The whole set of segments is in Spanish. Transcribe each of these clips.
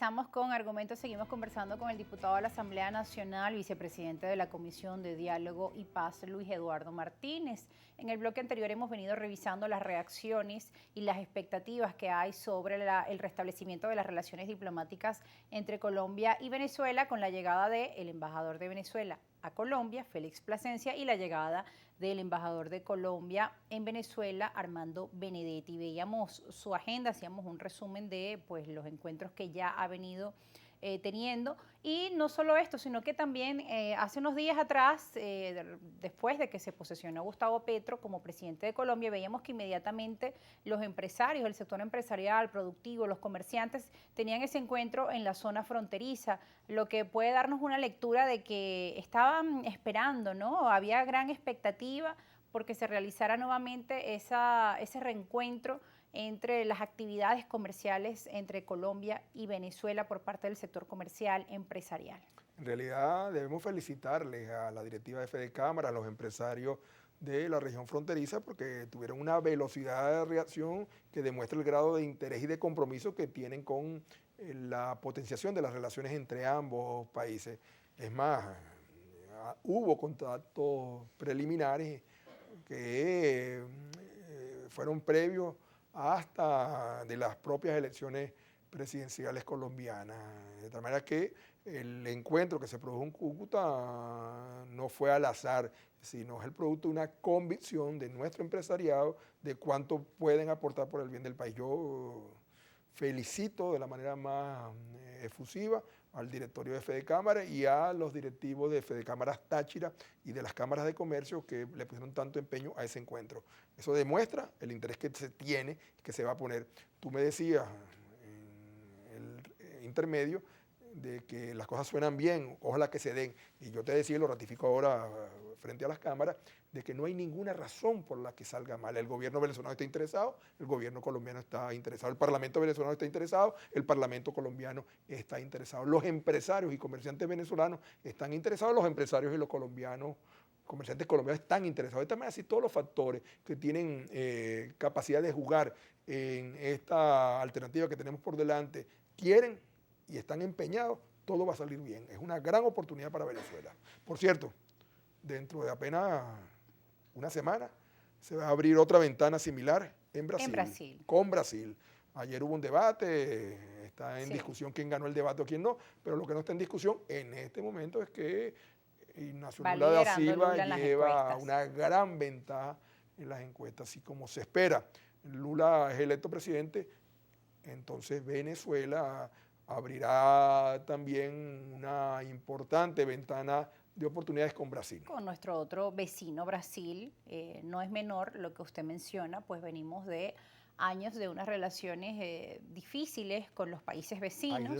regresamos con argumentos. Seguimos conversando con el diputado de la Asamblea Nacional, vicepresidente de la Comisión de Diálogo y Paz, Luis Eduardo Martínez. En el bloque anterior hemos venido revisando las reacciones y las expectativas que hay sobre el restablecimiento de las relaciones diplomáticas entre Colombia y Venezuela con la llegada del embajador de Venezuela a Colombia, Félix Plasencia, y la llegada del embajador de Colombia en Venezuela, Armando Benedetti. Veíamos su agenda, hacíamos un resumen de pues, los encuentros que ya ha venido teniendo. Y no solo esto, sino que también hace unos días atrás, después de que se posesionó Gustavo Petro como presidente de Colombia, veíamos que inmediatamente los empresarios, el sector empresarial, productivo, los comerciantes, tenían ese encuentro en la zona fronteriza, lo que puede darnos una lectura de que estaban esperando, ¿no? Había gran expectativa porque se realizara nuevamente ese reencuentro entre las actividades comerciales entre Colombia y Venezuela por parte del sector comercial empresarial. En realidad debemos felicitarles a la directiva de Fedecámara, a los empresarios de la región fronteriza, porque tuvieron una velocidad de reacción que demuestra el grado de interés y de compromiso que tienen con la potenciación de las relaciones entre ambos países. Es más, hubo contactos preliminares que fueron previos hasta de las propias elecciones presidenciales colombianas. De tal manera que el encuentro que se produjo en Cúcuta no fue al azar, sino es el producto de una convicción de nuestro empresariado de cuánto pueden aportar por el bien del país. Yo felicito de la manera más efusiva al directorio de Fedecámara y a los directivos de Fedecámaras Táchira y de las cámaras de comercio que le pusieron tanto empeño a ese encuentro. Eso demuestra el interés que se tiene, que se va a poner. Tú me decías en el intermedio de que las cosas suenan bien, ojalá que se den, y yo te decía, y lo ratifico ahora frente a las cámaras, de que no hay ninguna razón por la que salga mal. El gobierno venezolano está interesado, el gobierno colombiano está interesado, el parlamento venezolano está interesado, el parlamento colombiano está interesado, los empresarios y comerciantes venezolanos están interesados, los empresarios y los colombianos, comerciantes colombianos están interesados. De esta manera, así todos los factores que tienen capacidad de jugar en esta alternativa que tenemos por delante quieren y están empeñados, todo va a salir bien. Es una gran oportunidad para Venezuela. Por cierto, dentro de apenas una semana se va a abrir otra ventana similar en Brasil, con Brasil. Ayer hubo un debate, está en discusión quién ganó el debate o quién no, pero lo que no está en discusión en este momento es que Ignacio Lula da Silva lleva una gran ventaja en las encuestas, así como se espera. Lula es electo presidente, entonces Venezuela abrirá también una importante ventana de oportunidades con Brasil. Con nuestro otro vecino Brasil, no es menor lo que usted menciona, pues venimos de años de unas relaciones difíciles con los países vecinos.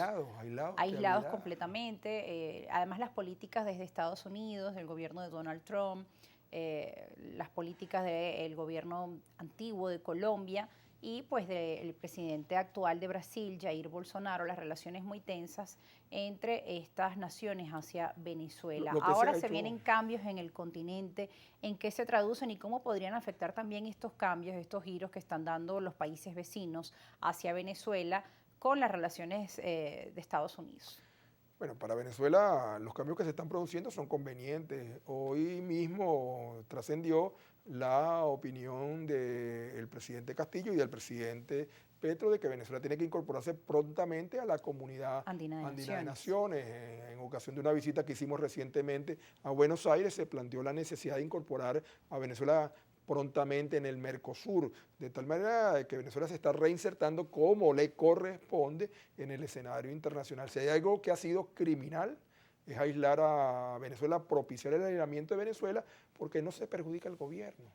Aislados completamente. Además las políticas desde Estados Unidos, del gobierno de Donald Trump, las políticas del gobierno antiguo de Colombia, y pues del presidente actual de Brasil, Jair Bolsonaro, las relaciones muy tensas entre estas naciones hacia Venezuela. Ahora se vienen cambios en el continente, ¿en qué se traducen y cómo podrían afectar también estos cambios, estos giros que están dando los países vecinos hacia Venezuela con las relaciones de Estados Unidos? Bueno, para Venezuela los cambios que se están produciendo son convenientes. Hoy mismo trascendió la opinión del presidente Castillo y del presidente Petro de que Venezuela tiene que incorporarse prontamente a la comunidad andina de naciones. En ocasión de una visita que hicimos recientemente a Buenos Aires se planteó la necesidad de incorporar a Venezuela prontamente en el Mercosur, de tal manera que Venezuela se está reinsertando como le corresponde en el escenario internacional. Si hay algo que ha sido criminal, es aislar a Venezuela, propiciar el aislamiento de Venezuela, porque no se perjudica el gobierno,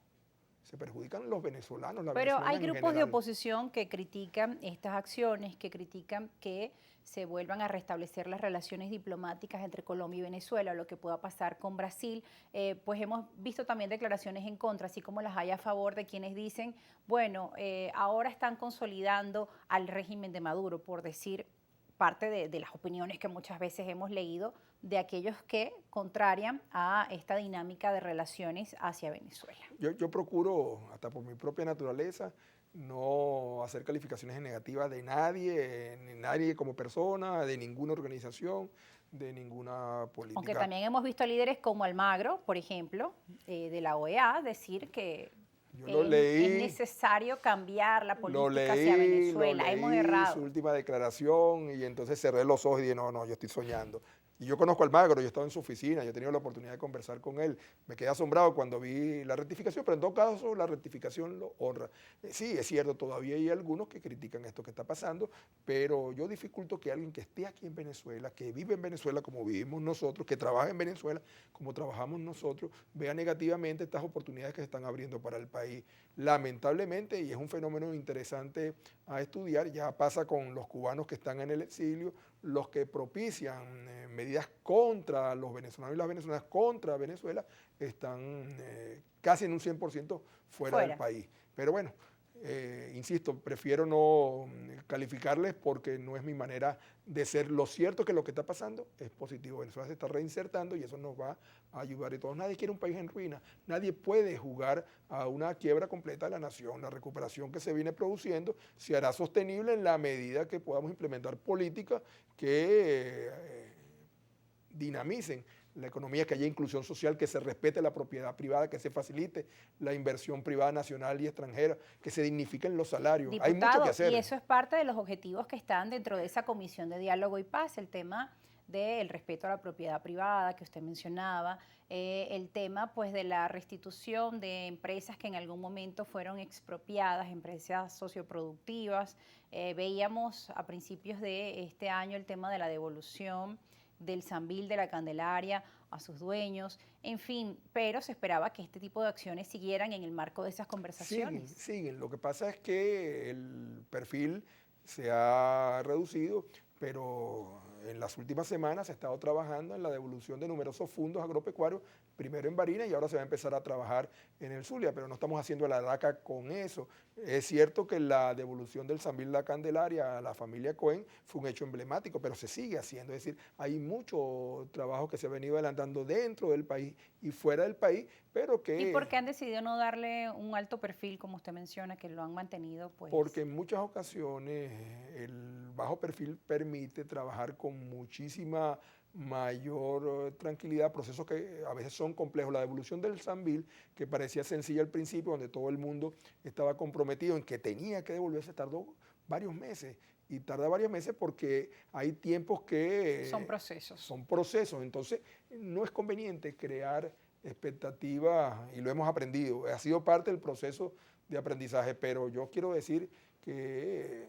se perjudican los venezolanos. Pero hay grupos de oposición que critican estas acciones, que critican que se vuelvan a restablecer las relaciones diplomáticas entre Colombia y Venezuela, lo que pueda pasar con Brasil. Pues hemos visto también declaraciones en contra, así como las hay a favor de quienes dicen, bueno, ahora están consolidando al régimen de Maduro, por decir parte de las opiniones que muchas veces hemos leído de aquellos que contrarian a esta dinámica de relaciones hacia Venezuela. Yo procuro, hasta por mi propia naturaleza, no hacer calificaciones negativas de nadie, ni nadie como persona, de ninguna organización, de ninguna Aunque política. también hemos visto líderes como Almagro, por ejemplo, de la OEA, decir que Yo lo es leí, necesario cambiar la Lo política hacia leí, lo Venezuela. Hemos leí, su errado. última declaración, y entonces cerré los ojos y dije, no, no, yo estoy soñando. Y yo conozco al Magro, yo estaba en su oficina, yo he tenido la oportunidad de conversar con él. Me quedé asombrado cuando vi la rectificación, pero en todo caso la rectificación lo honra. Sí, es cierto, todavía hay algunos que critican esto que está pasando, pero yo dificulto que alguien que esté aquí en Venezuela, que vive en Venezuela como vivimos nosotros, que trabaja en Venezuela como trabajamos nosotros, vea negativamente estas oportunidades que se están abriendo para el país. Lamentablemente, y es un fenómeno interesante a estudiar, ya pasa con los cubanos que están en el exilio, los que propician medidas contra los venezolanos y las venezolanas, contra Venezuela, están casi en un 100% fuera del Fuera. país. Pero bueno, insisto, prefiero no calificarles porque no es mi manera de ser. Lo cierto es que lo que está pasando es positivo. Venezuela se está reinsertando y eso nos va a ayudar a todos. Nadie quiere un país en ruina. Nadie puede jugar a una quiebra completa de la nación. La recuperación que se viene produciendo se hará sostenible en la medida que podamos implementar políticas que dinamicen la economía, que haya inclusión social, que se respete la propiedad privada, que se facilite la inversión privada nacional y extranjera, que se dignifiquen los salarios. Hay mucho que Diputado, y hacer. eso es parte de los objetivos que están dentro de esa comisión de diálogo y paz, el tema del respeto a la propiedad privada que usted mencionaba, el tema pues de la restitución de empresas que en algún momento fueron expropiadas, empresas socioproductivas. Veíamos a principios de este año el tema de la devolución del Sambil de la Candelaria a sus dueños, en fin, pero se esperaba que este tipo de acciones siguieran en el marco de esas Siguen, conversaciones. siguen. Lo que pasa es que el perfil se ha reducido, pero en las últimas semanas se ha estado trabajando en la devolución de numerosos fondos agropecuarios, primero en Barinas y ahora se va a empezar a trabajar en el Zulia, pero no estamos haciendo la DACA con eso. Es cierto que la devolución del Sambil La Candelaria a la familia Cohen fue un hecho emblemático, pero se sigue haciendo. Es decir, hay mucho trabajo que se ha venido adelantando dentro del país y fuera del país, pero ¿Y por que qué han decidido no darle un alto perfil, como usted menciona, que lo han mantenido, porque pues? en muchas ocasiones el bajo perfil permite trabajar con muchísima mayor tranquilidad, procesos que a veces son complejos. La devolución del Sambil, que parecía sencilla al principio, donde todo el mundo estaba comprometido en que tenía que devolverse, tardó varios meses. Y tarda varios meses porque hay tiempos Son que procesos. son procesos. Entonces, no es conveniente crear expectativas, y lo hemos aprendido. Ha sido parte del proceso de aprendizaje, pero yo quiero decir que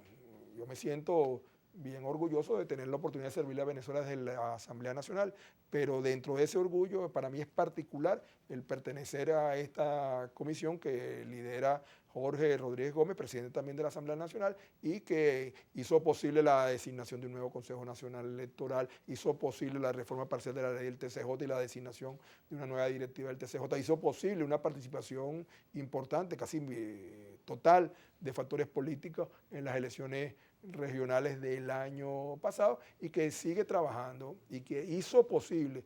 yo me siento bien orgulloso de tener la oportunidad de servirle a Venezuela desde la Asamblea Nacional, pero dentro de ese orgullo para mí es particular el pertenecer a esta comisión que lidera Jorge Rodríguez Gómez, presidente también de la Asamblea Nacional, y que hizo posible la designación de un nuevo Consejo Nacional Electoral, hizo posible la reforma parcial de la ley del TCJ y la designación de una nueva directiva del TCJ, hizo posible una participación importante, casi total, de factores políticos en las elecciones regionales del año pasado y que sigue trabajando y que hizo posible.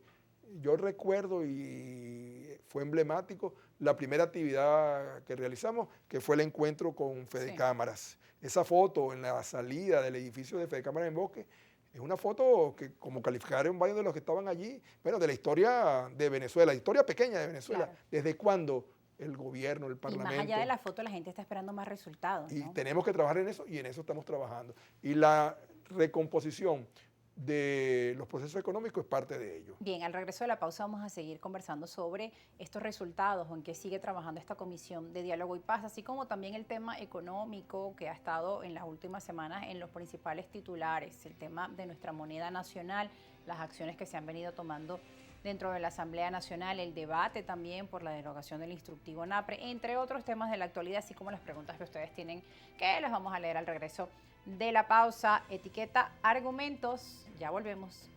Yo recuerdo y fue emblemático la primera actividad que realizamos, que fue el encuentro con Fede Sí. Cámaras. Esa foto en la salida del edificio de Fede Cámaras en Bosque es una foto que, como calificaron varios de los que estaban allí, bueno, de la historia de Venezuela, historia pequeña de Venezuela, Claro. desde cuándo el gobierno, el Y más allá de parlamento, la foto, la gente está esperando más resultados, y ¿no? tenemos que trabajar en eso y en eso estamos trabajando. Y la recomposición de los procesos económicos es parte de ello. Bien, al regreso de la pausa vamos a seguir conversando sobre estos resultados o en qué sigue trabajando esta comisión de diálogo y paz, así como también el tema económico que ha estado en las últimas semanas en los principales titulares, el tema de nuestra moneda nacional, las acciones que se han venido tomando dentro de la Asamblea Nacional, el debate también por la derogación del instructivo NAPRE, entre otros temas de la actualidad, así como las preguntas que ustedes tienen, que les vamos a leer al regreso de la pausa. Etiqueta Argumentos, ya volvemos.